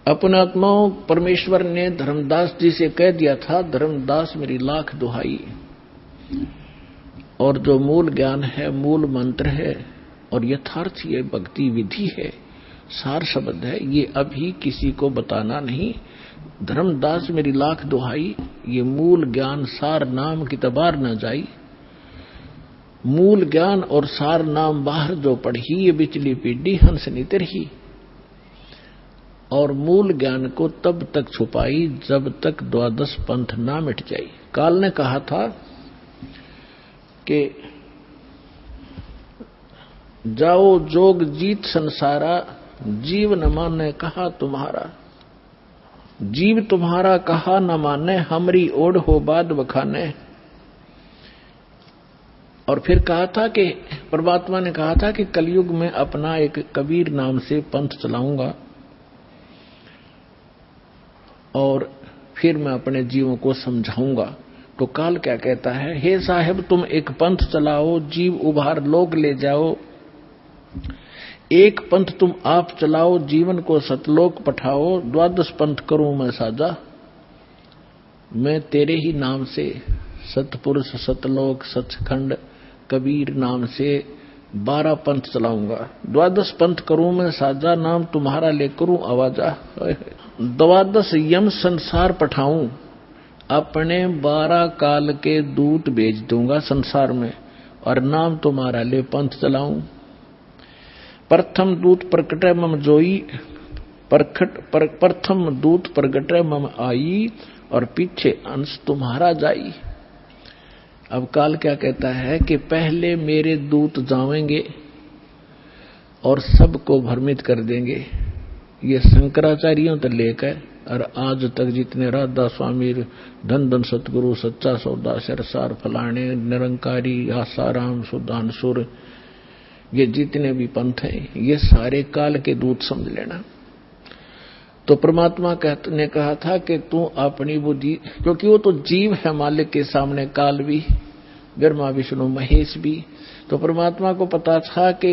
अपने आत्माओं परमेश्वर ने धर्मदास जी से कह दिया था, धर्मदास मेरी लाख दुहाई, और जो मूल ज्ञान है, मूल मंत्र है और यथार्थ ये भक्ति विधि है, सार शब्द है, ये अभी किसी को बताना नहीं। धर्मदास मेरी लाख दुहाई, ये मूल ज्ञान सार नाम की तबार न जाई। मूल ज्ञान और सार नाम बाहर जो पढ़ी, ये बिचली पीढ़ी हंस नितर ही। और मूल ज्ञान को तब तक छुपाई जब तक द्वादश पंथ ना मिट जाई। काल ने कहा था कि जाओ जोग जीत संसारा, जीव न माने कहा तुम्हारा। जीव तुम्हारा कहा न माने, हमरी ओढ़ हो बाद बखाने। और फिर कहा था कि परमात्मा ने कहा था कि कलयुग में अपना एक कबीर नाम से पंथ चलाऊंगा और फिर मैं अपने जीवों को समझाऊंगा। तो काल क्या कहता है, हे साहेब तुम एक पंथ चलाओ, जीव उभार लोक ले जाओ। एक पंथ तुम आप चलाओ, जीवन को सतलोक पठाओ। द्वादश पंथ करूं मैं साजा, मैं तेरे ही नाम से सतपुरुष सतलोक सचखंड कबीर नाम से 12 पंथ चलाऊंगा। द्वादश पंथ करूं मैं साजा, नाम तुम्हारा ले करूं आवाजा। द्वादश यम संसार पठाऊं, अपने 12 काल के दूत भेज दूंगा संसार में, और नाम तुम्हारा ले पंथ चलाऊं। प्रथम दूत प्रकटे मम जोई, प्रथम दूत प्रगटे मम आई, और पीछे अंश तुम्हारा जाई। अब काल क्या कहता है कि पहले मेरे दूत जावेंगे और सबको भ्रमित कर देंगे। ये शंकराचार्यों तक लेकर और आज तक जितने राधा स्वामी, धन धन सतगुरु, सच्चा सौदा, सरसार फलाने, निरंकारी, आसाराम, सुधांशुर, ये जितने भी पंथ हैं, ये सारे काल के दूत समझ लेना। तो परमात्मा ने कहा था कि तू अपनी बुद्धि, क्योंकि वो तो जीव है मालिक के सामने, काल भी, ब्रह्मा विष्णु महेश भी। तो परमात्मा को पता था कि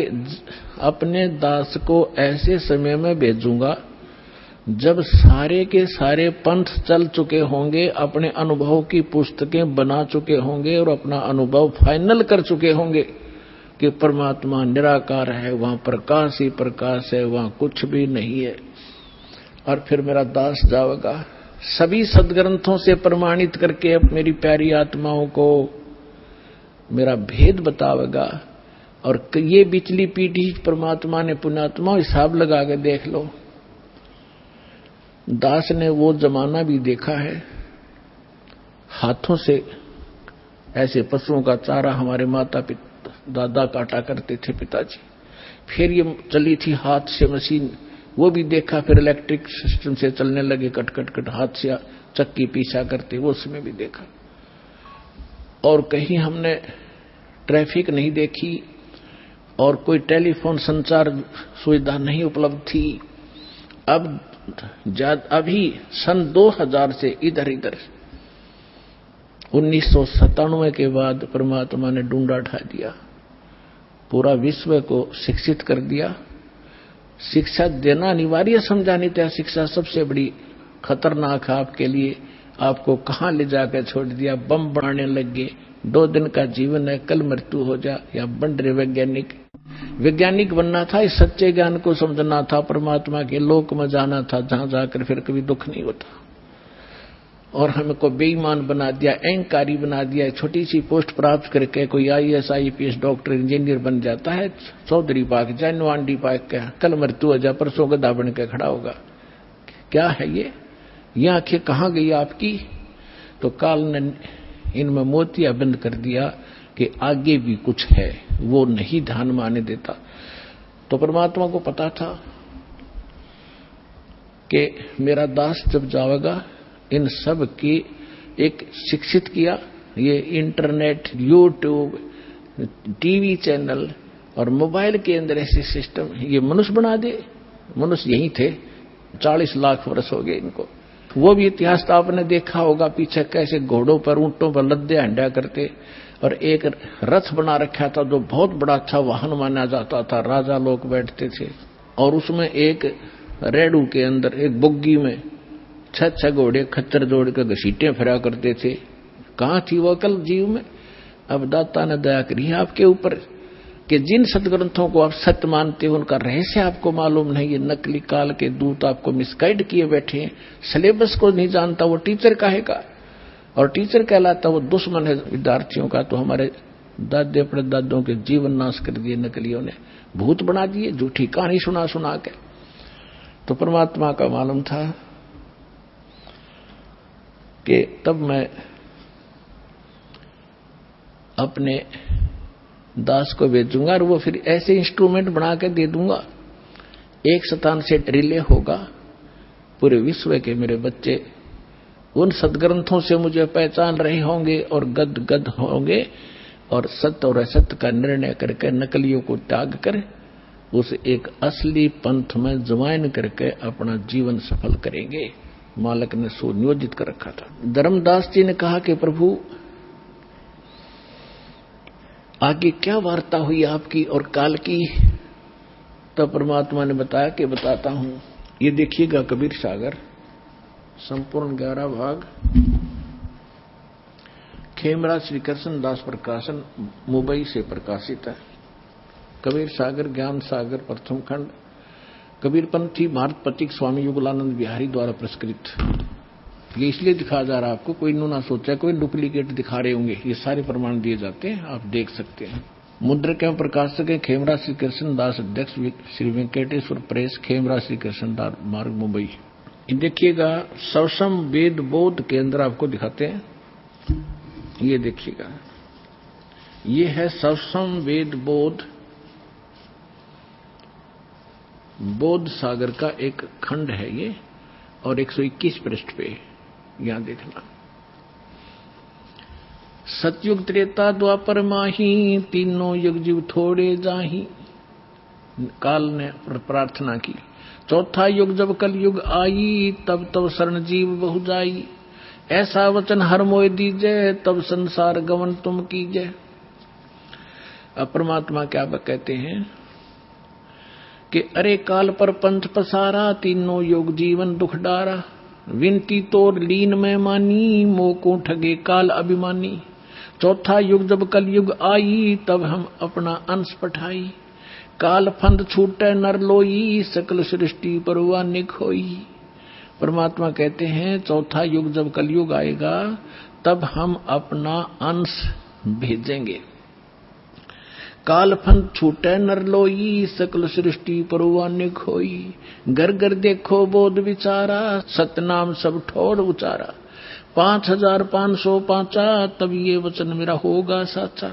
अपने दास को ऐसे समय में भेजूंगा जब सारे के सारे पंथ चल चुके होंगे, अपने अनुभव की पुस्तकें बना चुके होंगे और अपना अनुभव फाइनल कर चुके होंगे कि परमात्मा निराकार है, वहां प्रकाश ही प्रकाश है, वहां कुछ भी नहीं है। और फिर मेरा दास जाएगा सभी सदग्रंथों से प्रमाणित करके मेरी प्यारी आत्माओं को मेरा भेद बतावेगा। और ये बिचली पीढ़ी परमात्मा ने पुण्यात्मा हिसाब लगा के देख लो, दास ने वो जमाना भी देखा है, हाथों से ऐसे पशुओं का चारा हमारे माता पिता दादा काटा करते थे पिताजी। फिर ये चली थी हाथ से मशीन, वो भी देखा। फिर इलेक्ट्रिक सिस्टम से चलने लगे, कट कट कट हाथ से चक्की पीछा करते, वो उसमें भी देखा। और कहीं हमने ट्रैफिक नहीं देखी और कोई टेलीफोन संचार सुविधा नहीं उपलब्ध थी। अब अभी सन 2000 से इधर इधर 1997 के बाद परमात्मा ने डूंडा उठा दिया, पूरा विश्व को शिक्षित कर दिया। शिक्षा देना अनिवार्य समझा, नहीं था शिक्षा सबसे बड़ी खतरनाक है आपके लिए। आपको कहां ले जाकर छोड़ दिया, बम बनाने लग गए। 2 दिन का जीवन है, कल मृत्यु हो जा। या बन रहे वैज्ञानिक बनना था, इस सच्चे ज्ञान को समझना था, परमात्मा के लोक में जाना था जहां जाकर फिर कभी दुख नहीं होता। और हमको बेईमान बना दिया, अहंकारी बना दिया। छोटी सी पोस्ट प्राप्त करके कोई IAS IPS डॉक्टर इंजीनियर बन जाता है, चौधरी पाक जाए नवांडी पाक का, कल मृत्यु हो जाए, परसों गधा बन के खड़ा होगा। क्या है ये आंखें कहां गई आपकी? तो काल ने इनमें मोतिया बंद कर दिया कि आगे भी कुछ है, वो नहीं ध्यान में आने देता। तो परमात्मा को पता था कि मेरा दास जब जाएगा, इन सब की एक शिक्षित किया। ये इंटरनेट, यूट्यूब, टीवी चैनल और मोबाइल के अंदर ऐसे सिस्टम ये मनुष्य बना दे। मनुष्य यही थे, 40 लाख वर्ष हो गए इनको। वो भी इतिहास तो आपने देखा होगा, पीछे कैसे घोड़ों पर ऊंटों पर लद्दे हंडा करते, और एक रथ बना रखा था जो बहुत बड़ा अच्छा वाहन माना जाता था, राजा लोग बैठते थे। और उसमें एक रेड़ू के अंदर एक बुग्गी में 6 घोड़े खच्चर जोड़ कर घसीटे फिरा करते थे। कहां थी वो अकल जीव में? अब दाता ने दया करी है आपके ऊपर कि जिन सदग्रंथों को आप सत्य मानते हो उनका रहस्य आपको मालूम नहीं। ये नकली काल के दूत आपको मिसगाइड किए बैठे हैं। सिलेबस को नहीं जानता वो टीचर काहेगा, और टीचर कहलाता वो दुश्मन है विद्यार्थियों का। तो हमारे दादे परदादों के जीवन नाश कर दिए नकलियों ने, भूत बना दिए झूठी कहानी सुना सुना के। तो परमात्मा का मालूम था कि तब मैं अपने दास को भेजूंगा और वो फिर ऐसे इंस्ट्रूमेंट बना के दे दूंगा, एक स्थान से रिले होगा पूरे विश्व के मेरे बच्चे उन सदग्रंथों से मुझे पहचान रहे होंगे और गद गद होंगे और सत्य और असत्य का निर्णय करके नकलियों को त्याग कर उस एक असली पंथ में ज्वाइन करके अपना जीवन सफल करेंगे। मालक ने सुनियोजित कर रखा था। धर्मदास जी ने कहा कि प्रभु आगे क्या वार्ता हुई आपकी और काल की? तब परमात्मा ने बताया कि बताता हूं। ये देखिएगा कबीर सागर संपूर्ण 11 भाग, खेमराज श्री कृष्ण दास प्रकाशन मुंबई से प्रकाशित है। कबीर सागर ज्ञान सागर प्रथम खंड, कबीरपंथी भारत पथिक स्वामी युगलानंद बिहारी द्वारा पुरस्कृत। ये इसलिए दिखाया जा रहा है आपको, कोई ना सोचा कोई डुप्लीकेट दिखा रहे होंगे, ये सारे प्रमाण दिए जाते हैं, आप देख सकते हैं। मुद्रक एवं प्रकाशक है खेमराज श्री कृष्ण दास, अध्यक्ष श्री वेंकटेश्वर प्रेस, खेमराज श्री कृष्ण दास मार्ग मुंबई। देखिएगा सवसम वेद बोध के अंदर आपको दिखाते हैं, ये देखिएगा ये है सवसम वेद बोध, बोध सागर का एक खंड है ये, और 121 पृष्ठ पे यहां देखना। सतयुग त्रेता द्वापर माही, तीनों युग जीव थोड़े जाही। काल ने प्रार्थना की। चौथा युग जब कल युग आई, तब तब शरण जीव बहु जाई। ऐसा वचन हर मोय दीजय, तब संसार गमन तुम कीजय। अब परमात्मा क्या कहते हैं कि अरे काल पर पंथ पसारा, तीनों योग जीवन दुख डारा। विनती तोर लीन में मानी, मोको ठगे काल अभिमानी। चौथा युग जब कल युग आई, तब हम अपना अंश पठाई। काल फंद छूटे नर लोई, सकल सृष्टि परवा निखोई। परमात्मा कहते हैं चौथा युग जब कलयुग आएगा तब हम अपना अंश भेजेंगे। काल फंद छूटे नर लोई, सकल सृष्टि परवा निखोई। घर घर देखो बोध विचारा, सतनाम सब ठोर उचारा। 5505 तब ये वचन मेरा होगा साचा।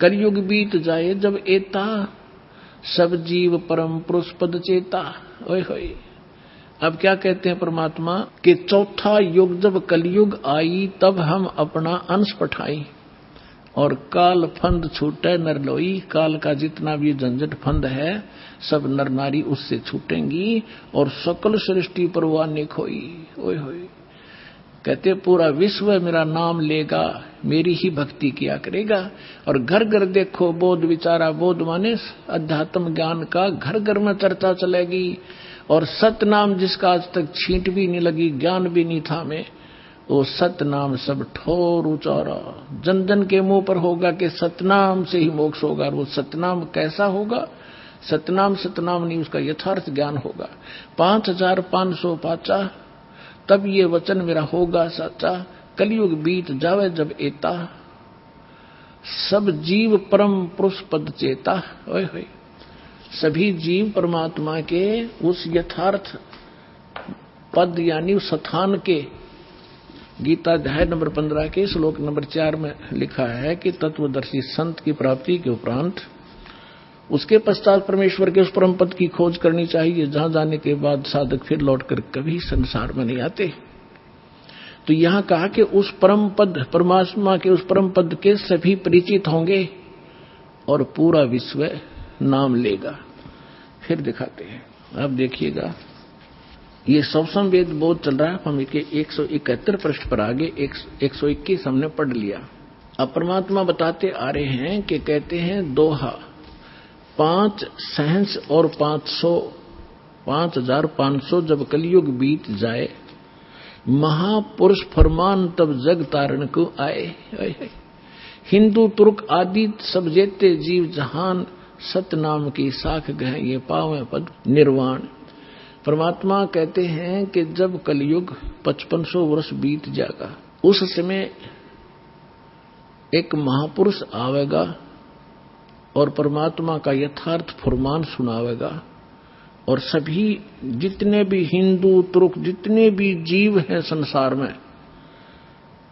कलयुग बीत जाए जब एता, सब जीव परम पुरुष पद चेता। ओए होए, अब क्या कहते हैं परमात्मा कि चौथा युग जब कलयुग आई तब हम अपना अंश पठाई, और काल फंद छूटे नर लोई। काल का जितना भी झंझट फंद है सब नर नारी उससे छूटेंगी, और सकल सृष्टि परवाह ने खोई। ओए होए, कहते पूरा विश्व मेरा नाम लेगा, मेरी ही भक्ति किया करेगा। और घर घर देखो बोध विचारा, बोध माने अध्यात्म ज्ञान का घर घर में चर्चा चलेगी। और सतनाम जिसका आज तक छींट भी नहीं लगी, ज्ञान भी नहीं था में, वो सतनाम सब ठोर उचारा। जन जन के मुंह पर होगा कि सतनाम से ही मोक्ष होगा। और वो सतनाम कैसा होगा? सतनाम सतनाम नहीं, उसका यथार्थ ज्ञान होगा। 5505 तब ये वचन मेरा होगा सच्चा। कलयुग बीत जावे जब एता, सब जीव परम पुरुष पद चेता। ओए होए, सभी जीव परमात्मा के उस यथार्थ पद यानी उस स्थान के, गीता अध्याय नंबर 15 के श्लोक नंबर 4 में लिखा है कि तत्वदर्शी संत की प्राप्ति के उपरांत उसके पश्चात परमेश्वर के उस परम पद की खोज करनी चाहिए, जहां जाने के बाद साधक फिर लौटकर कभी संसार में नहीं आते। तो यहां कहा कि उस परम पद, परमात्मा के उस परम पद के सभी परिचित होंगे और पूरा विश्व नाम लेगा। फिर दिखाते हैं, अब देखिएगा ये सवसम वेद बोध चल रहा है। हम इसके 171 पृष्ठ पर आगे 121 हमने पढ़ लिया। अब परमात्मा बताते आ रहे हैं कि कहते हैं दोहा 5 सहंस और 500 5500 जब कलयुग बीत जाए, महापुरुष फरमान तब जग तारण को आए। हिंदू तुर्क आदि सब जेते जीव जहान, सतनाम की साख गह ये पावे पद निर्वाण। परमात्मा कहते हैं कि जब कलयुग 5500 वर्ष बीत जाएगा, उस समय एक महापुरुष आवेगा और परमात्मा का यथार्थ फरमान सुनावेगा, और सभी जितने भी हिंदू तुर्क जितने भी जीव हैं संसार में,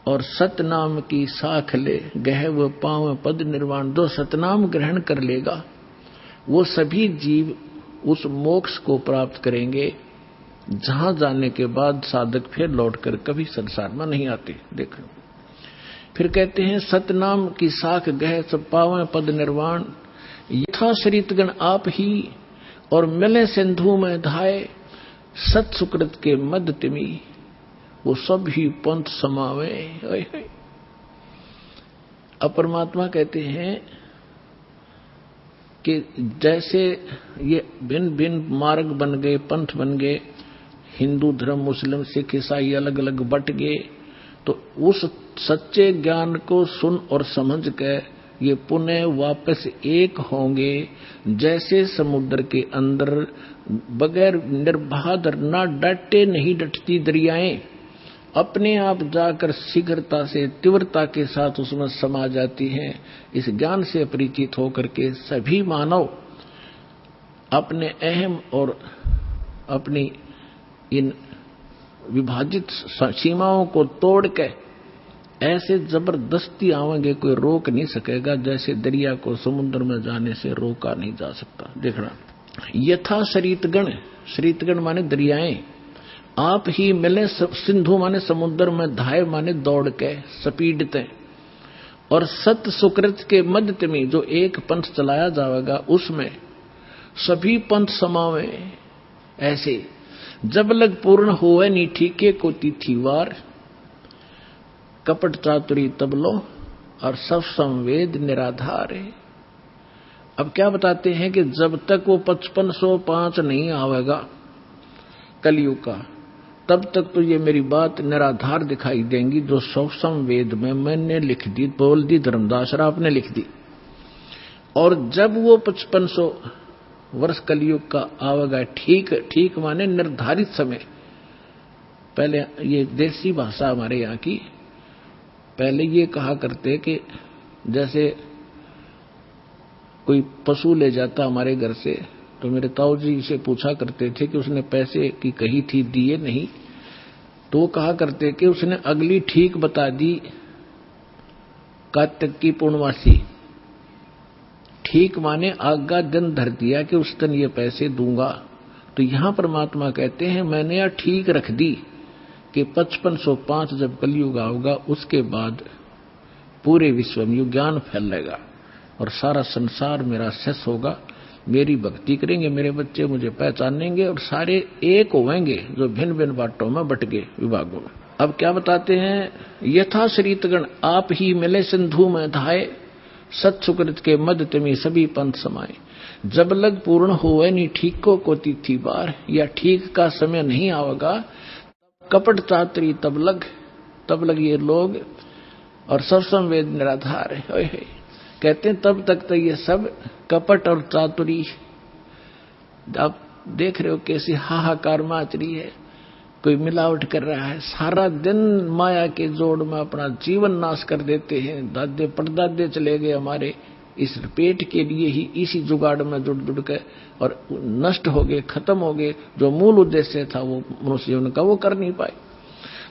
और सतनाम की साख ले गह व पाव पद निर्वाण। जो सतनाम ग्रहण कर लेगा वो सभी जीव उस मोक्ष को प्राप्त करेंगे, जहां जाने के बाद साधक फिर लौटकर कभी संसार में नहीं आते। देखो फिर कहते हैं सतनाम की साख गह सब पावे पद निर्वाण। यथा शरीतगण आप ही और मिले सिंधु में धाये, सत सुकृत के मद तिमी वो सब ही पंथ समावे। अब परमात्मा कहते हैं कि जैसे ये भिन्न भिन्न मार्ग बन गए, पंथ बन गए, हिंदू धर्म, मुस्लिम, सिख, ईसाई अलग अलग बट गए, तो उस सच्चे ज्ञान को सुन और समझ के ये पुनः वापस एक होंगे। जैसे समुद्र के अंदर बगैर निर्बाध ना डटे नहीं डटती दरियाएं अपने आप जाकर शीघ्रता से तीव्रता के साथ उसमें समा जाती हैं। इस ज्ञान से परिचित होकर के सभी मानव अपने अहम और अपनी इन विभाजित सीमाओं को तोड़ के ऐसे जबरदस्ती आवेंगे, कोई रोक नहीं सकेगा, जैसे दरिया को समुद्र में जाने से रोका नहीं जा सकता। देखना यथा शरीतगण, शरीतगण माने दरियाएं, आप ही मिले सिंधु माने समुद्र में, धाय माने दौड़ के स्पीडते, और सत सुकृत के मध्य में जो एक पंथ चलाया जाएगा उसमें सभी पंथ समावे। ऐसे जब लग पूर्ण होवे नी ठीके को तिथिवार, कपट चातुरी तब लो और सब संवेद निराधार है। अब क्या बताते हैं कि जब तक वो 5505 नहीं आवेगा कलयुग का, तब तक तो ये मेरी बात निराधार दिखाई देंगी, जो सब संवेद में मैंने लिख दी, बोल दी, धर्मदास राव ने लिख दी। और जब वो 5500 वर्ष कलयुग का आवेगा, ठीक ठीक माने निर्धारित समय। पहले ये देसी भाषा हमारे यहाँ की, पहले ये कहा करते कि जैसे कोई पशु ले जाता हमारे घर से, तो मेरे ताऊ जी से पूछा करते थे कि उसने पैसे की कही थी, दिए नहीं, तो वो कहा करते कि उसने अगली ठीक बता दी, कार्तिक की पूर्णमासी। ठीक माने आगा दिन धर दिया कि उस दिन ये पैसे दूंगा। तो यहां परमात्मा कहते हैं मैंने यह ठीक रख दी कि 5505 जब कलयुग आएगा उसके बाद पूरे विश्व में ज्ञान फैलेगा और सारा संसार मेरा शेष होगा। मेरी भक्ति करेंगे मेरे बच्चे, मुझे पहचानेंगे और सारे एक होंगे जो भिन्न भिन्न बाटों में बट गए विभागों में। अब क्या बताते हैं, यथा शरीतगण आप ही मिले सिंधु में धाये, सत सुकृत के मध्य तमी सभी पंथ समाये। जब लग पूर्ण होवे नी ठीको को तिथि बार, या ठीक का समय नहीं आवेगा, कपट चातुरी तब लग ये लोग और सब संवेद निराधार है। कहते हैं तब तक तो ये सब कपट और चातुरी, आप देख रहे हो कैसी हाहाकार माच रही है, कोई मिलावट कर रहा है, सारा दिन माया के जोड़ में अपना जीवन नाश कर देते हैं। दादे परदादे चले गए हमारे इस पेट के लिए ही, इसी जुगाड़ में जुड़ के और नष्ट हो गए, खत्म हो गए। जो मूल उद्देश्य था वो मनुष्य जीवन का वो कर नहीं पाए।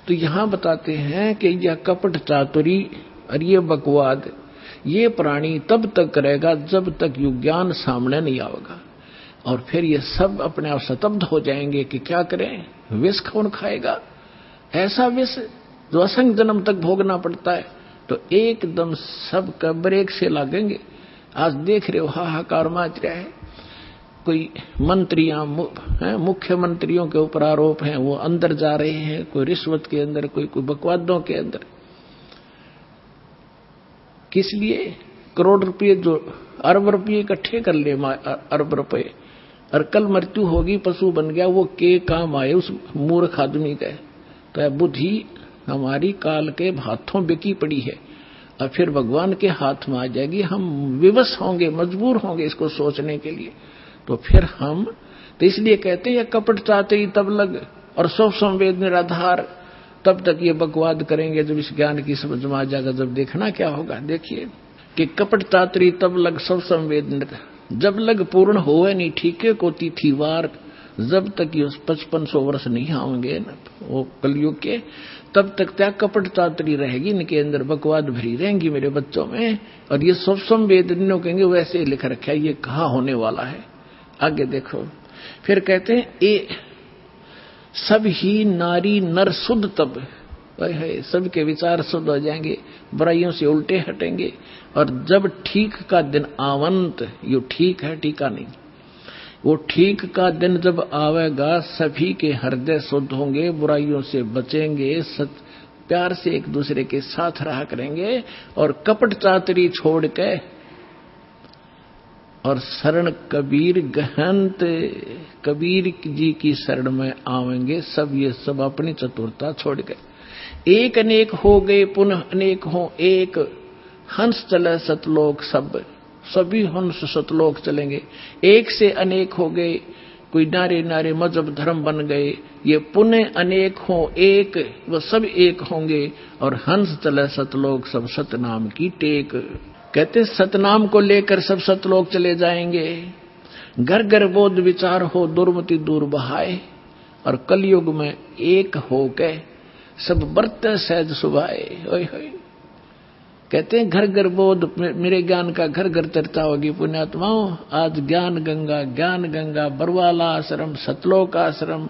तो यहां बताते हैं कि यह कपट चातुरी और ये बकवाद ये प्राणी तब तक करेगा जब तक युग ज्ञान सामने नहीं आएगा, और फिर ये सब अपने आप स्तब्ध हो जाएंगे कि क्या करें, विष कौन खाएगा, ऐसा विष जो असंख्य जन्म तक भोगना पड़ता है। तो एकदम सब का ब्रेक से लागेंगे। आज देख रहे हो हाहाकार मच रहा है, कोई मंत्रियां मुख्यमंत्रियों के ऊपर आरोप हैं, वो अंदर जा रहे हैं, कोई रिश्वत के अंदर, कोई बकवादों के अंदर। किस लिए? करोड़ रुपये जो अरब रुपये इकट्ठे कर ले, अरब रुपये और कल मृत्यु होगी, पशु बन गया, वो के काम आए उस मूर्ख आदमी का। तो बुद्धि हमारी काल के हाथों बिकी पड़ी है और फिर भगवान के हाथ में आ जाएगी। हम विवश होंगे, मजबूर होंगे इसको सोचने के लिए। तो फिर हम तो इसलिए कहते हैं, कपट चातरी तब लग और सब संवेद निराधार, तब तक ये बकवाद करेंगे जब इस ज्ञान की समझ में आ जाएगा। जब देखना क्या होगा, देखिए कि कपट चातरी तब लग सब संवेद, जब लग पूर्ण होए नहीं ठीके को तिथिवार, जब तक ये 5500 वर्ष नहीं आएंगे ना वो कलयुग के, तब तक क्या कपट चातरी रहेगी, इनके अंदर बकवाद भरी रहेंगी मेरे बच्चों में। और ये सब संवेद कहेंगे वैसे ही लिख रखा है, ये कहाँ होने वाला है। आगे देखो, फिर कहते हैं ए सब ही नारी नर शुद्ध तब, सबके विचार शुद्ध हो जाएंगे, बुराइयों से उल्टे हटेंगे। और जब ठीक का दिन आवंत, यो ठीक है टीका नहीं, वो ठीक का दिन जब आवेगा सभी के हृदय शुद्ध होंगे, बुराइयों से बचेंगे, प्यार से एक दूसरे के साथ रहा करेंगे और कपट चातरी छोड़ के और शरण कबीर गहंत, कबीर जी की शरण में आवेंगे सब। ये सब अपनी चतुरता छोड़ के एक अनेक हो गए, पुनः अनेक हो एक, हंस चले सतलोक सब, सभी हंस सतलोक चलेंगे। एक से अनेक हो गए, कोई नारे नारे मजहब धर्म बन गए, ये पुनः अनेक हो एक, वो सब एक होंगे और हंस चले सतलोक सब, सतनाम की टेक। कहते सतनाम को लेकर सब सतलोक चले जाएंगे। घर घर बोध विचार हो दुर्मति दूर बहाए, और कलयुग में एक हो के सब बरते सहज सुभाए। ओए होए, कहते हैं घर घर बोध, मेरे ज्ञान का घर घर चर्चा होगी पुण्यात्माओं। आज ज्ञान गंगा बरवाला आश्रम, सतलोक आश्रम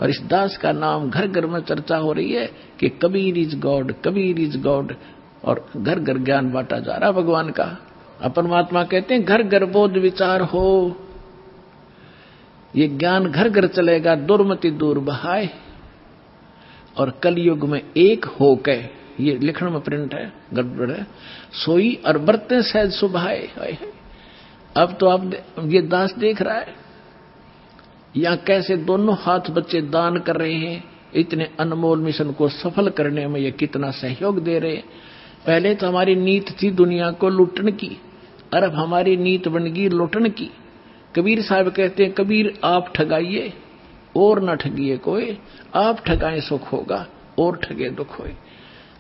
और इस दास का नाम घर घर में चर्चा हो रही है कि Kabir is God, Kabir is God. और घर घर ज्ञान बांटा जा रहा भगवान का। परमात्मा कहते हैं घर घर बोध विचार हो, ये ज्ञान घर घर चलेगा, दुर्मति दूर बहाए और कलयुग में एक हो के, ये लिखण में प्रिंट है गड़बड़ है, सोई और बरते सहज सुभाए। अब तो आप ये दास देख रहा है यहां कैसे दोनों हाथ बच्चे दान कर रहे हैं, इतने अनमोल मिशन को सफल करने में ये कितना सहयोग दे रहे हैं। पहले तो हमारी नीत थी दुनिया को लूटने की, और अब हमारी नीत बन गई लूटने की। कबीर साहब कहते हैं कबीर आप ठगाइए और न ठगिए कोई, आप ठगाए सुख होगा और ठगे दुख होए।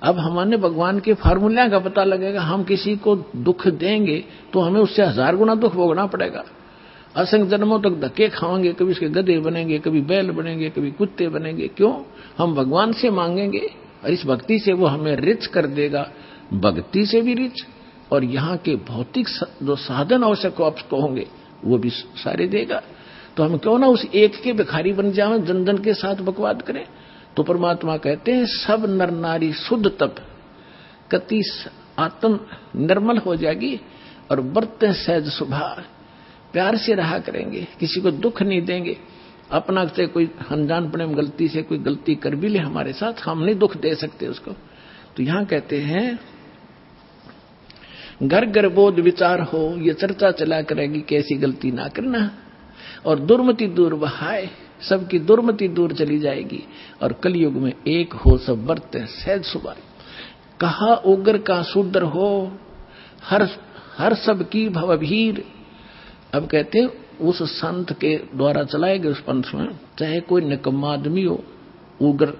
अब हमारे भगवान के फार्मूला का पता लगेगा, हम किसी को दुख देंगे तो हमें उससे 1000 गुना दुख भोगना पड़ेगा। असंख्य जन्मों तक धक्के खाएंगे, कभी उसके गधे बनेंगे, कभी बैल बनेंगे, कभी कुत्ते बनेंगे। क्यों? हम भगवान से मांगेंगे और इस भक्ति से वो हमें रिच कर देगा, भक्ति से भी रिच, और यहाँ के भौतिक जो साधन आवश्यक आपको होंगे वो भी सारे देगा। तो हम क्यों ना उस एक के भिखारी बन जाएं, जन जन के साथ बकवाद करें। तो परमात्मा कहते हैं सब नर नारी शुद्ध तब, कति आत्म निर्मल हो जाएगी और बरते सहज सुभार, प्यार से रहा करेंगे, किसी को दुख नहीं देंगे। अपना से कोई अनजानपने में गलती से कोई गलती कर भी ले हमारे साथ, हम नहीं दुख दे सकते उसको। तो यहां कहते हैं घर घर बोध विचार हो, ये चर्चा चला करेगी कैसी गलती ना करना, और दुर्मति दूर बहाए, सबकी दुर्मति दूर चली जाएगी और कलयुग में एक हो सब बरते सहज सुभाए। कहा उग्र का शूद्र हो, हर सब की भवभीर। अब कहते हैं उस संत के द्वारा चलाए गए उस पंथ में, चाहे कोई निकम्मा आदमी हो उग्र,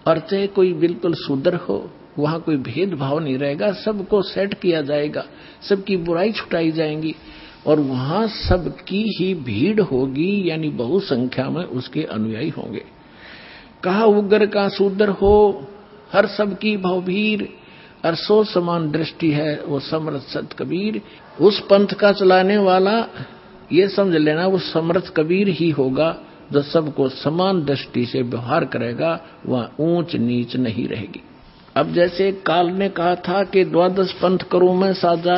और चाहे कोई बिल्कुल शूद्र हो, वहां कोई भेदभाव नहीं रहेगा, सबको सेट किया जाएगा, सबकी बुराई छुटाई जाएंगी और वहां सबकी ही भीड़ होगी, यानी बहु संख्या में उसके अनुयायी होंगे। कहा उग्र का शूद्र हो, हर सबकी भवभीर, और सो समान दृष्टि है वो समर्थ सत कबीर। उस पंथ का चलाने वाला ये समझ लेना वो समर्थ कबीर ही होगा जो सबको समान दृष्टि से व्यवहार करेगा, वह ऊंच नीच नहीं रहेगी। अब जैसे काल ने कहा था कि 12 पंथ करूं मैं साजा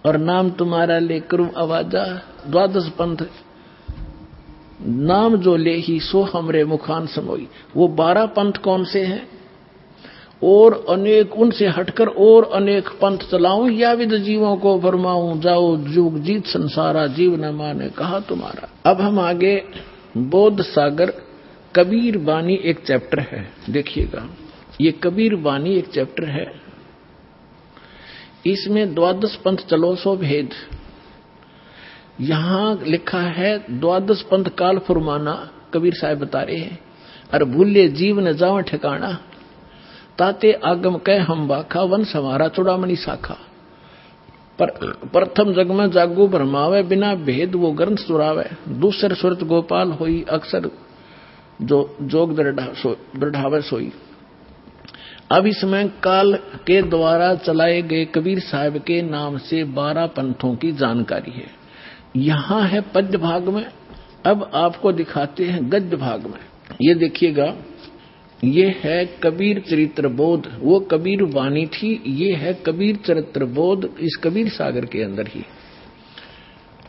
और नाम तुम्हारा ले करूं आवाजा, 12 पंथ नाम जो ले ही सो हमरे मुखान समोई। वो 12 पंथ कौन से हैं? और अनेक उनसे हटकर और अनेक पंथ चलाऊं, या विद जीवों को फरमाऊं, जाओ जुग जीत संसारा, जीव न माने कहा तुम्हारा। अब हम आगे बोध सागर कबीर बानी एक चैप्टर है, देखिएगा ये कबीर बानी एक चैप्टर है, इसमें द्वादश पंथ चलो सो भेद। यहां लिखा है द्वादश पंथ काल फुरमाना, कबीर साहब बता रहे हैं, अर भूले जीव न जाओ ठिकाना, ताते आगम कह हम बाखा, वन समारा चुड़ामणि शाखा। पर प्रथम जग में जागू भरमावे, बिना भेद वो ग्रंथ सुरावे, दूसर सुरत गोपाल होई, अक्सर जो जोग दृढ़ावे सोई। अब इसमें काल के द्वारा चलाए गए कबीर साहब के नाम से 12 पंथों की जानकारी है। यहां है पद्य भाग में, अब आपको दिखाते हैं गद्य भाग में। ये देखिएगा, ये है कबीर चरित्र बोध, वो कबीर वाणी थी, ये है कबीर चरित्र बोध इस कबीर सागर के अंदर ही।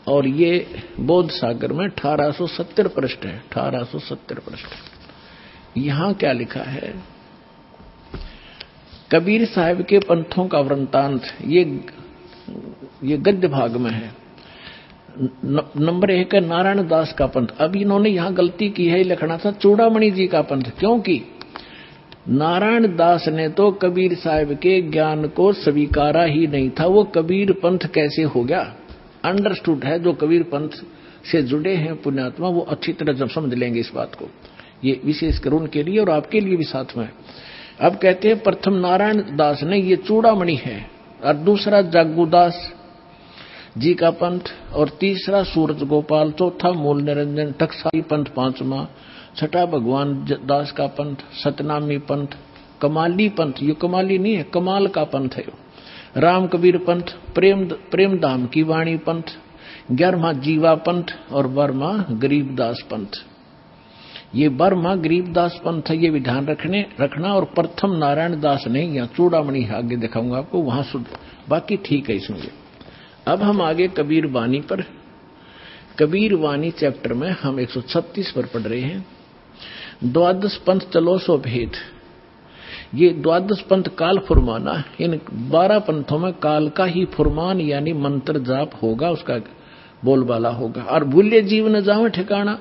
और ये बोध सागर में 1870 पृष्ठ है, 1870 पृष्ठ। यहां क्या लिखा है, कबीर साहब के पंथों का वृंतांत, ये गद्य भाग में है। नंबर 1 है नारायण दास का पंथ। अब इन्होंने यहां गलती की है, लिखना था चूड़ामणि जी का पंथ, क्योंकि नारायण दास ने तो कबीर साहब के ज्ञान को स्वीकारा ही नहीं था, वो कबीर पंथ कैसे हो गया। अंडरस्टूड है, जो कबीर पंथ से जुड़े हैं पुण्यात्मा वो अच्छी तरह जब समझ लेंगे इस बात को, ये विशेषकर उनके लिए और आपके लिए भी साथ में। अब कहते हैं प्रथम नारायण दास ने, ये चूड़ामणि है, और दूसरा जागूदास जी का पंथ, और तीसरा सूरज गोपाल, चौथा मूल निरंजन टकसाली पंथ, पांचवा छठा भगवान दास का पंथ, सतनामी पंथ, कमाली पंथ, ये कमाली नहीं है कमाल का पंथ है, राम कबीर पंथ, प्रेम धाम की वाणी पंथ, 11वां जीवा पंथ, और 12वां गरीबदास पंथ। ये 12वां गरीबदास पंथ है, ये भी ध्यान रखना। और प्रथम नारायण दास ने, यहाँ चूड़ामणि आगे दिखाऊंगा आपको, वहां शुद्ध, बाकी ठीक है इसमें। अब हम आगे कबीर वाणी पर, कबीर वाणी चैप्टर में हम 136 पर पढ़ रहे हैं। द्वादश पंथ चलो सो भेद, ये द्वादश पंथ काल फुरमाना, इन 12 पंथों में काल का ही फुरमान यानी मंत्र जाप होगा, उसका बोलबाला होगा। और भूले जीव न जाओ ठिकाना,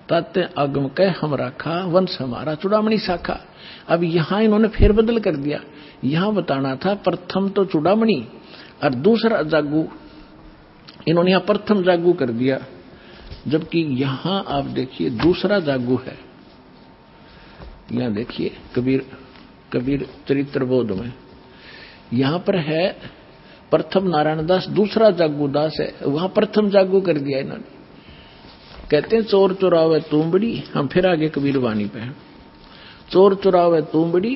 ताते आगम कह हम राखा, वंश हमारा चूड़ामणि शाखा। अब यहां इन्होंने फेरबदल कर दिया, यहां बताना था प्रथम तो चूड़ामणि और दूसरा जागू, इन्होंने यहां प्रथम जागू कर दिया, जबकि यहां आप देखिए दूसरा जागू है। यहां देखिए कबीर चरित्र बोध में यहां पर है प्रथम नारायण दास, दूसरा जागू दास है, वहां प्रथम जागू कर दिया इन्होंने। कहते हैं चोर चुरावे तुमबड़ी, हम फिर आगे कबीर वाणी पे हैं। चोर चुरावे तुमबड़ी,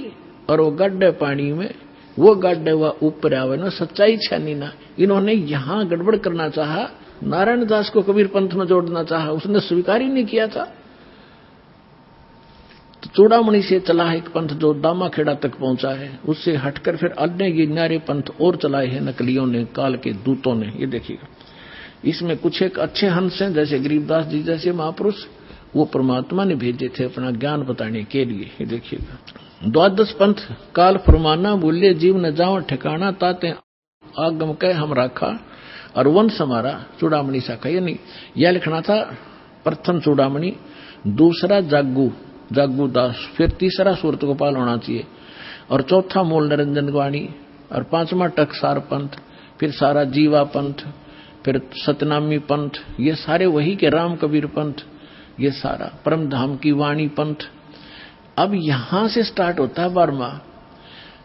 और वो गड्ढे पानी में, वो गड्ढे हुआ ऊपर आवे ना, सच्चाई छानी ना। इन्होंने यहां गड़बड़ करना चाहा, नारायण दास को कबीर पंथ में जोड़ना चाहा, उसने स्वीकार ही नहीं किया था। तो चूड़ामणि से चला एक पंथ जो दामाखेड़ा तक पहुंचा है, उससे हटकर फिर अन्य ये न्यारे पंथ और चलाए हैं नकलियों ने, काल के दूतों ने। ये देखिएगा, इसमें कुछ एक अच्छे हंस हैं, जैसे गरीबदास जी जैसे महापुरुष, वो परमात्मा ने भेजे थे अपना ज्ञान बताने के लिए। ये देखिएगा, द्वादश पंथ काल फुरमाना, भूले जीव न जाओ ठिकाना, ताते आगम कह हम राखा, और वंश हमारा चूड़ामणि शाखा। यानी यह लिखना था प्रथम चूड़ामणि, दूसरा जागू दास, फिर तीसरा सूरत गोपाल होना चाहिए, और चौथा मूल निरंजन वाणी, और 5वां टकसार पंथ, फिर सारा जीवा पंथ, फिर सतनामी पंथ, ये सारे वही के राम कबीर पंथ, ये सारा परम धाम की वाणी पंथ। अब यहां से स्टार्ट होता है 12वां।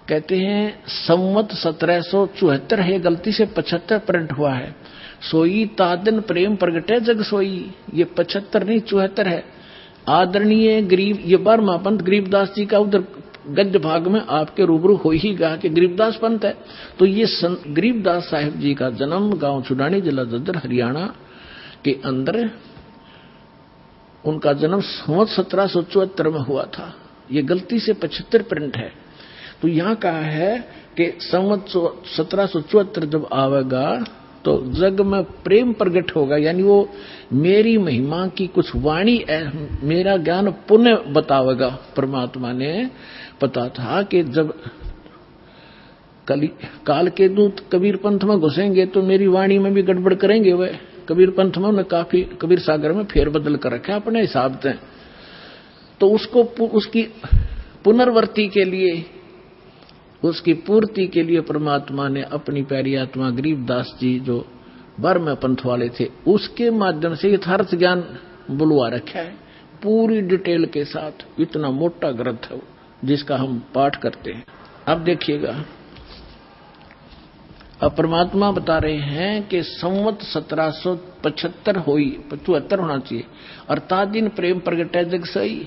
कहते हैं संवत 1774 है, गलती से 75 प्रिंट हुआ है। सोई तादन प्रेम प्रगटे जग सोई, ये 75 नहीं 74 है। आदरणीय गरीब, ये 12वां पंथ गरीबदास जी का उधर गद्य भाग में आपके रूबरू हो ही गया कि गरीबदास पंथ है। तो ये गरीबदास साहिब जी का जन्म गांव चुडानी, जिला जज्जर, हरियाणा के अंदर, उनका जन्म संवत 1774 में हुआ था। ये गलती से 75 प्रिंट है। तो यहां कहा है कि संवत 1774 जब आवेगा तो जग में प्रेम प्रकट होगा, यानी वो मेरी महिमा की कुछ वाणी, मेरा ज्ञान पुण्य बतावेगा। परमात्मा ने पता था कि जब काल के दूत कबीर पंथ में घुसेंगे तो मेरी वाणी में भी गड़बड़ करेंगे। वह कबीर पंथ में उन्हें काफी कबीर सागर में फेर बदल कर रखा अपने हिसाब से। तो उसको उसकी पुनर्वर्ती के लिए, उसकी पूर्ति के लिए परमात्मा ने अपनी प्यारी आत्मा गरीबदास जी जो बर्म पंथ वाले थे उसके माध्यम से यथार्थ ज्ञान बुलवा रखा है पूरी डिटेल के साथ। इतना मोटा ग्रंथ है जिसका हम पाठ करते हैं। अब देखिएगा, अब परमात्मा बता रहे हैं कि संवत 1775 हुई 75 होना चाहिए और ता दिन प्रेम प्रगटे जग सही।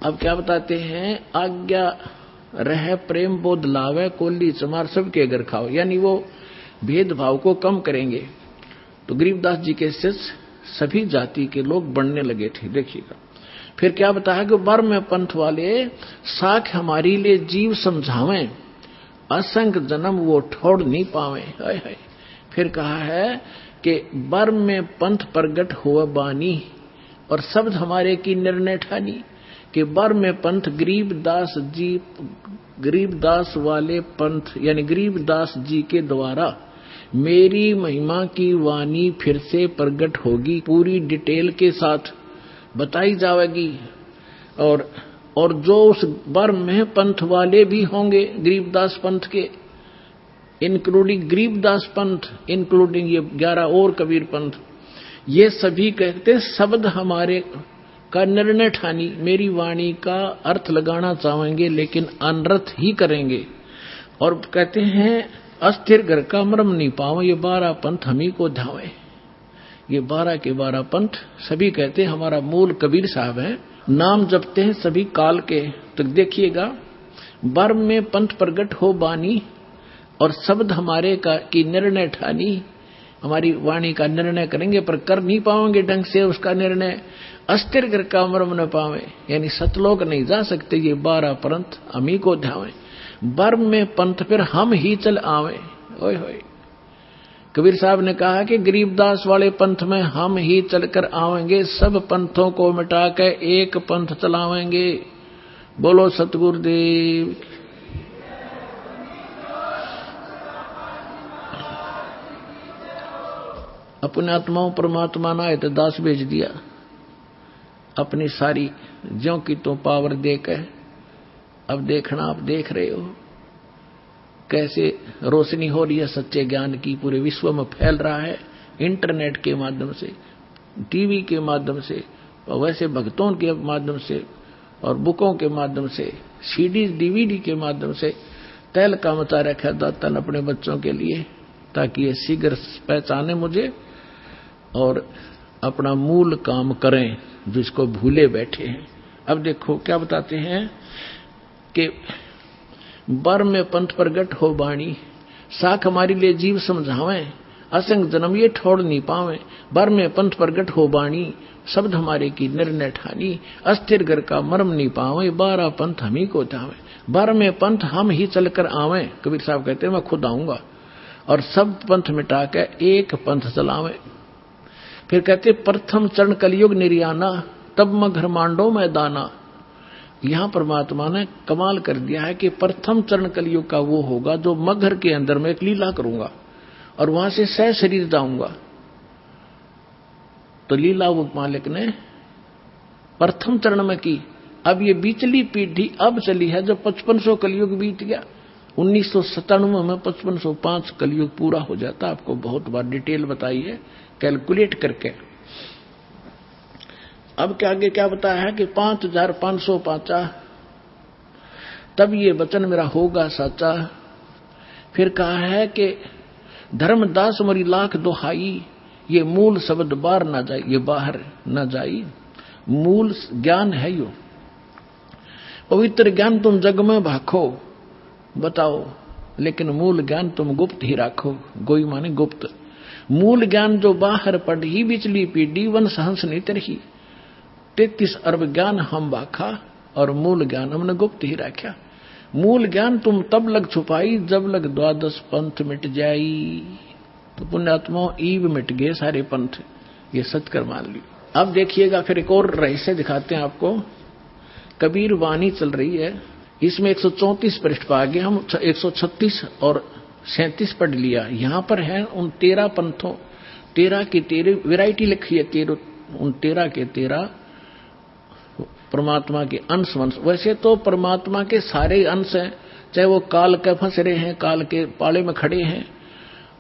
अब क्या बताते हैं, आज्ञा रह प्रेम बोध लावे कोली चमार सबके घर खाओ, यानी वो भेदभाव को कम करेंगे। तो गरीबदास जी के शिष्य सभी जाति के लोग बढ़ने लगे थे। देखिएगा फिर क्या बताया कि बर्म पंथ वाले साख हमारी लिए जीव समझावें, असंख्य जन्म वो ठोड़ नहीं पावे। हाय हाय। फिर कहा है कि बर्म में पंथ प्रगट हुआ बानी और शब्द हमारे की निर्णय ठानी कि बर्म में पंथ गरीबदास वाले पंथ यानी गरीबदास जी के द्वारा मेरी महिमा की वाणी फिर से प्रगट होगी, पूरी डिटेल के साथ बताई जाएगी। और जो उस बर्म में पंथ वाले भी होंगे गरीबदास पंथ के, इंक्लूडिंग गरीबदास पंथ, इंक्लूडिंग ये 11 और कबीर पंथ, ये सभी कहते शब्द हमारे का निर्णय ठानी, मेरी वाणी का अर्थ लगाना चाहेंगे लेकिन अनर्थ ही करेंगे। और कहते हैं अस्थिर घर का मर्म नहीं पाओ, ये 12 पंथ हम ही को ध्यावे। ये 12 के 12 पंथ सभी कहते हैं हमारा मूल कबीर साहब है, नाम जपते हैं सभी काल के। तो देखिएगा, बर्म में पंथ प्रगट हो बानी और शब्द हमारे की निर्णय ठानी, हमारी वाणी का निर्णय करेंगे पर कर नहीं पाओगे ढंग से उसका निर्णय। अस्थिर घर का मर्म न पावे, यानी सतलोक नहीं जा सकते, ये 12 पंथ हम ही को ध्यावे। बर्म में पंथ फिर हम ही चल आवे। ओए होए, कबीर साहब ने कहा कि गरीबदास वाले पंथ में हम ही चलकर आवेंगे, सब पंथों को मिटा के एक पंथ चलावेंगे। बोलो सतगुरुदेव। अपने आत्माओं परमात्मा ना है तो दास भेज दिया, अपनी सारी ज्यों की तो पावर देकर। अब देखना, आप देख रहे हो कैसे रोशनी हो रही है सच्चे ज्ञान की, पूरे विश्व में फैल रहा है इंटरनेट के माध्यम से, टीवी के माध्यम से, और वैसे भक्तों के माध्यम से और बुकों के माध्यम से, सीडी डीवीडी के माध्यम से। तैल का मचा रखा दाता ने अपने बच्चों के लिए, ताकि ये शीघ्र पहचाने मुझे और अपना मूल काम करें जिसको भूले बैठे हैं। अब देखो क्या बताते हैं कि बर्म में पंथ प्रगट हो बाणी, साख हमारी लिए जीव समझावें, असंग जन्म ये ठोड़ नहीं पावे। बर्म में पंथ प्रगट हो बाणी, शब्द हमारे की निर्णय ठानी, अस्थिर घर का मर्म नहीं पावे, 12 पंथ हम ही को ध्यावे। बर्म में पंथ हम ही चलकर आवे, कबीर साहब कहते हैं मैं खुद आऊंगा और सब पंथ मिटा के एक पंथ चलावे। फिर कहते प्रथम चरण कलयुग निर्याना, तब मैं घर मांडो में दाना। यहां परमात्मा ने कमाल कर दिया है कि प्रथम चरण कलयुग का वो होगा जो मगर के अंदर में एक लीला करूंगा और वहां से सह शरीर जाऊंगा। तो लीला वो मालिक ने प्रथम चरण में की। अब ये बीचली पीढ़ी अब चली है, जब 5500 कलयुग बीत गया। 1997 में 5505 कलयुग पूरा हो जाता। आपको बहुत बार डिटेल बताई है कैलकुलेट करके। अब क्या आगे क्या बताया है कि 5505 तब ये वचन मेरा होगा साचा। फिर कहा है कि धर्मदास मरी लाख दोहाई, ये मूल शब्द बाहर ना जाए, ये बाहर ना जाई। मूल ज्ञान है यो, पवित्र ज्ञान तुम जग में भाखो बताओ, लेकिन मूल ज्ञान तुम गुप्त ही राखो। गोई माने गुप्त। मूल ज्ञान जो बाहर पढ़ी बिचली पीढ़ी, वंश हंस नहीं तरही। 33 अरब ज्ञान हम बाखा और मूल ज्ञान हमने गुप्त ही रखा। मूल ज्ञान तुम तब लग छुपाई, जब लग 12 पंथ मिट जाई। तो पुण्यात्माओं ईव मिट गए सारे पंथ, ये सच कर मान ली। अब देखिएगा फिर एक और रहस्य दिखाते हैं आपको। कबीर वाणी चल रही है इसमें 134 पृष्ठ पर आगे हम 136 और 37 पढ़ लिया। यहां पर है उन 13 पंथों, 13 की 13 वैरायटी लिखी है, उन 13 के 13 परमात्मा के अंश वंश। वैसे तो परमात्मा के सारे अंश हैं, चाहे वो काल के फंस रहे हैं, काल के पाले में खड़े हैं।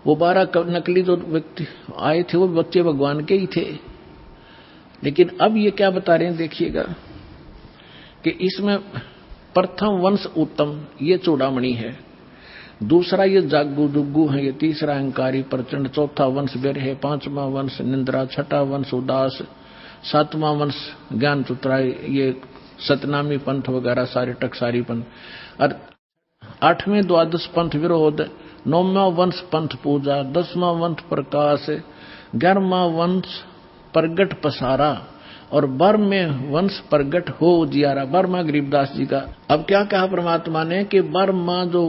वो 12 नकली जो व्यक्ति आए थे वो बच्चे भगवान के ही थे। लेकिन अब ये क्या बता रहे हैं देखिएगा कि इसमें प्रथम वंश उत्तम, ये चूड़ामणि है। दूसरा ये जागू जुग्गू है, ये तीसरा अहंकारी प्रचंड, चौथा वंश बेर है, पांचवा वंश निंद्रा, छठा वंश उदास, सातवां वंश ज्ञान चुतराई, ये सतनामी पंथ वगैरह सारे टकसारी पंथ, और 8वें द्वादश पंथ विरोध, 9वां वंश पंथ पूजा, 10वां वंश प्रकाश, 11वां वंश प्रगट पसारा और 12वें वंश प्रगट हो उजियारा। 12वां गरीबदास जी का। अब क्या कहा परमात्मा ने कि 12वां जो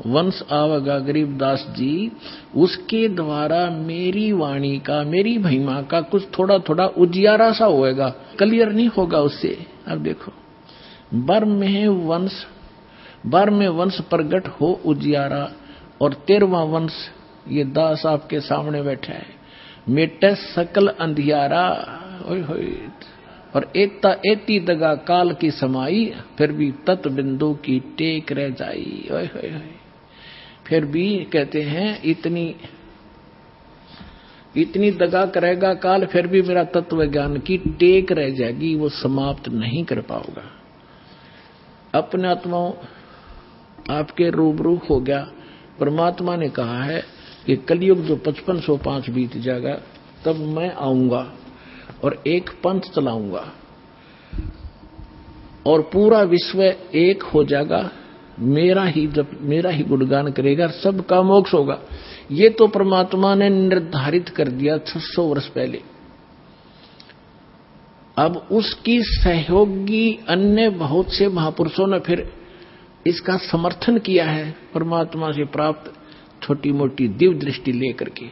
वंश आवेगा गरीबदास जी, उसके द्वारा मेरी वाणी का, मेरी महिमा का कुछ थोड़ा थोड़ा उजियारा सा होएगा, क्लियर नहीं होगा उससे। अब देखो 12वें वंश प्रगट हो उजियारा और 13वां वंश ये दास आपके सामने बैठा है, मेटे सकल अंधियारा। और एती दगा काल की समाई, फिर भी तत् बिंदु की टेक रह जाई। फिर भी कहते हैं इतनी दगा करेगा काल, फिर भी मेरा तत्व ज्ञान की टेक रह जाएगी, वो समाप्त नहीं कर पाऊंगा। अपने आत्माओं आपके रूबरू हो गया। परमात्मा ने कहा है कि कलयुग जो 5505 बीत जाएगा तब मैं आऊंगा और एक पंथ चलाऊंगा और पूरा विश्व एक हो जाएगा, मेरा ही गुणगान करेगा, सबका मोक्ष होगा। ये तो परमात्मा ने निर्धारित कर दिया 600 वर्ष पहले। अब उसकी सहयोगी अन्य बहुत से महापुरुषों ने फिर इसका समर्थन किया है, परमात्मा से प्राप्त छोटी मोटी दिव्य दृष्टि लेकर के।